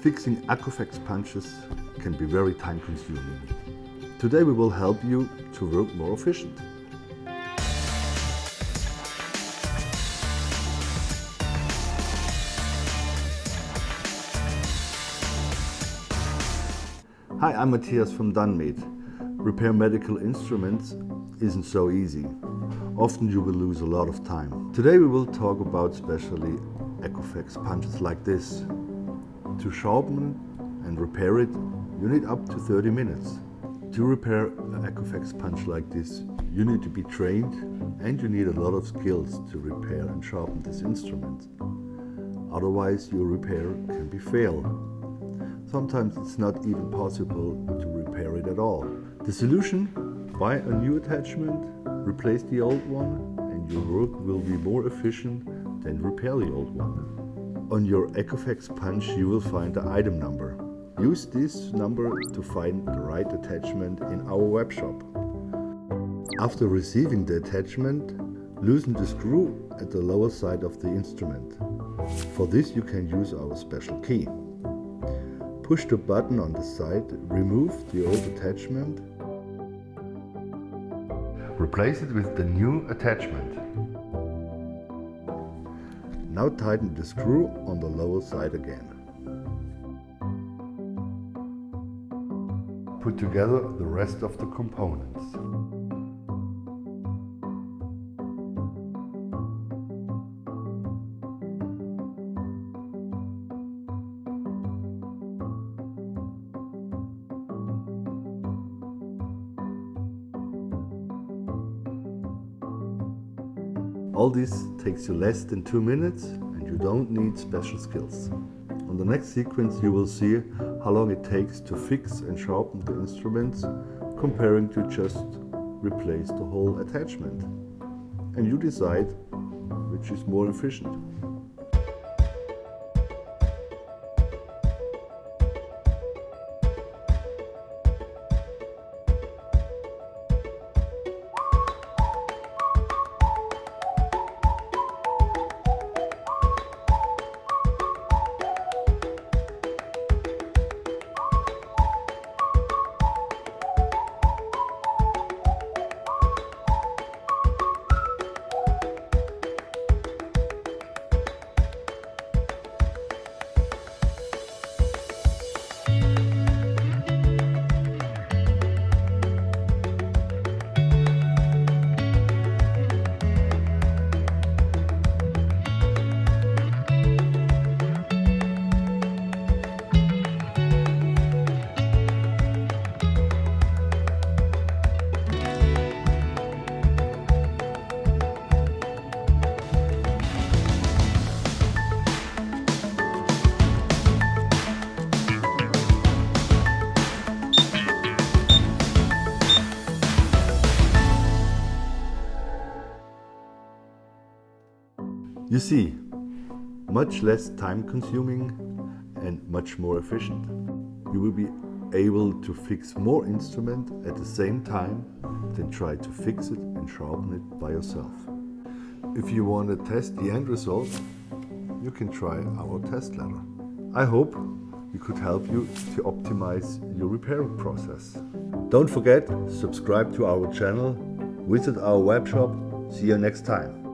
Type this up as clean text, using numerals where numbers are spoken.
Fixing ACUFEX punches can be very time consuming. Today we will help you to work more efficient. Hi, I'm Matthias from DANmed. Repair medical instruments isn't so easy. Often you will lose a lot of time. Today we will talk about specially ACUFEX punches like this. To sharpen and repair it, you need up to 30 minutes. To repair an ACUFEX punch like this, you need to be trained and you need a lot of skills to repair and sharpen this instrument. Otherwise your repair can be failed. Sometimes it's not even possible to repair it at all. The solution? Buy a new attachment, replace the old one, and your work will be more efficient than repair the old one. On your ACUFEX punch you will find the item number. Use this number to find the right attachment in our webshop. After receiving the attachment, loosen the screw at the lower side of the instrument. For this you can use our special key. Push the button on the side, remove the old attachment. Replace it with the new attachment. Now tighten the screw on the lower side again. Put together the rest of the components. All this takes you less than 2 minutes and you don't need special skills. On the next sequence you will see how long it takes to fix and sharpen the instruments comparing to just replace the whole attachment. And you decide which is more efficient. You see, much less time consuming and much more efficient. You will be able to fix more instrument at the same time than try to fix it and sharpen it by yourself. If you want to test the end result, you can try our test ladder. I hope we could help you to optimize your repair process. Don't forget, subscribe to our channel, visit our webshop. See you next time.